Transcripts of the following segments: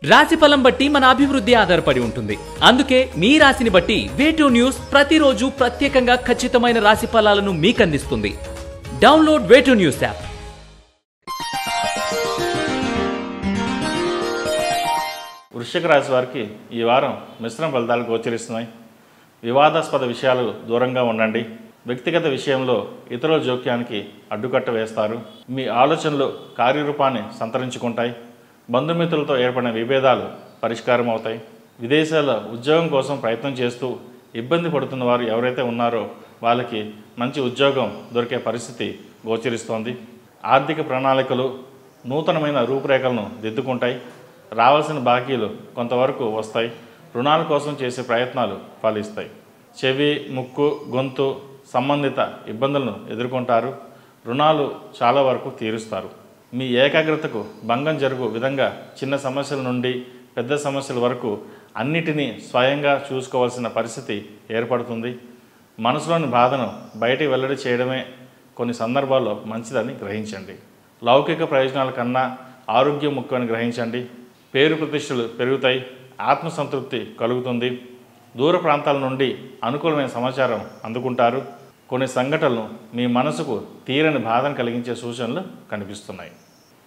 రాశిఫలం బట్టి మన అభివృద్ధి ఆధారపడి ఉంటుంది. అందుకే మీ రాశిని బట్టి వే2 న్యూస్ ప్రతిరోజు ప్రత్యేకంగా ఖచ్చితమైన రాశి ఫలాలను మీకు అందిస్తుంది. Download way two news app. వృశ్చిక రాశి వారికి ఈ వారం మిశ్రమ ఫలితాలు గోచరిస్తున్నాయి. వివాదాస్పద విషయాలు దూరంగా ఉండండి. వ్యక్తిగత విషయంలో ఇతరుల జోక్యానికి అడ్డుకట్ట వేస్తారు. మీ ఆలోచనలు కార్యరూపాన్ని సంతరించుకుంటాయి. బంధుమిత్రులతో ఏర్పడిన విభేదాలు పరిష్కారం అవుతాయి. విదేశాల్లో ఉద్యోగం కోసం ప్రయత్నం చేస్తూ ఇబ్బంది పడుతున్న వారు ఎవరైతే ఉన్నారో వాళ్ళకి మంచి ఉద్యోగం దొరికే పరిస్థితి గోచరిస్తోంది. ఆర్థిక ప్రణాళికలు నూతనమైన రూపురేఖలను దిద్దుకుంటాయి. రావాల్సిన బాకీలు కొంతవరకు వస్తాయి. రుణాల కోసం చేసే ప్రయత్నాలు ఫలిస్తాయి. చెవి, ముక్కు, గొంతు సంబంధిత ఇబ్బందులను ఎదుర్కొంటారు. రుణాలు చాలా వరకు తీరుస్తారు. మీ ఏకాగ్రతకు భంగం జరుగు విధంగా చిన్న సమస్యల నుండి పెద్ద సమస్యల వరకు అన్నిటినీ స్వయంగా చూసుకోవాల్సిన పరిస్థితి ఏర్పడుతుంది. మనసులోని బాధను బయటికి వెల్లడి చేయడమే కొన్ని సందర్భాల్లో మంచిదని గ్రహించండి. లౌకిక ప్రయోజనాల కన్నా ఆరోగ్యం ముఖ్యమని గ్రహించండి. పేరు ప్రతిష్టలు పెరుగుతాయి. ఆత్మసంతృప్తి కలుగుతుంది. దూర ప్రాంతాల నుండి అనుకూలమైన సమాచారం అందుకుంటారు. కొన్ని సంఘటనలు మీ మనసుకు తీరని బాధను కలిగించే సూచనలు కనిపిస్తున్నాయి.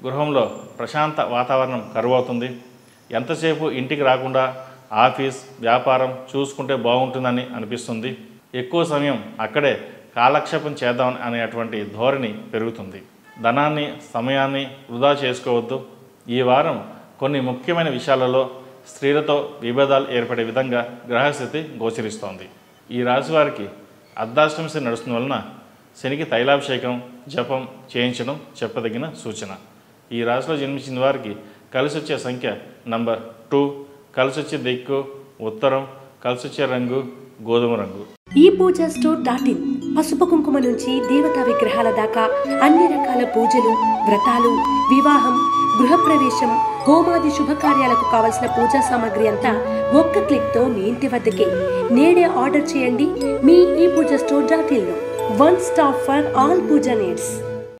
గృహంలో ప్రశాంత వాతావరణం కరువవుతుంది. ఎంతసేపు ఇంటికి రాకుండా ఆఫీస్, వ్యాపారం చూసుకుంటే బాగుంటుందని అనిపిస్తుంది. ఎక్కువ సమయం అక్కడే కాలక్షేపం చేద్దాం అనేటువంటి ధోరణి పెరుగుతుంది. ధనాన్ని, సమయాన్ని వృధా చేసుకోవద్దు. ఈ వారం కొన్ని ముఖ్యమైన విషయాలలో స్త్రీలతో విభేదాలు ఏర్పడే విధంగా గ్రహస్థితి గోచరిస్తోంది. ఈ రాశి వారికి అర్ధాష్టమ శని నడుస్తున్న వలన శనికి తైలాభిషేకం, జపం చేయించడం చెప్పదగిన సూచన. ఈ రాశిలో జన్మించిన వారికి కలిసి వచ్చే సంఖ్య నంబర్ 2, కలిసి వచ్చే దిక్కు ఉత్తరం, కలిసి వచ్చే రంగు గోధుమ రంగు. ఈ పూజా స్టోర్.in పసుపు కుంకుమ నుంచి దేవతా విగ్రహాల దాకా అన్ని రకాల పూజలు, వ్రతాలు, వివాహం, గృహప్రవేశం, హోమాది శుభకార్యాలకు కావలసిన పూజా సామాగ్రి అంతా ఒక్క క్లిక్ తో మీ ఇంటి వద్దకే. నేడే ఆర్డర్ చేయండి మీ ఈ పూజా స్టోర్.in లో. One stop for all pooja needs.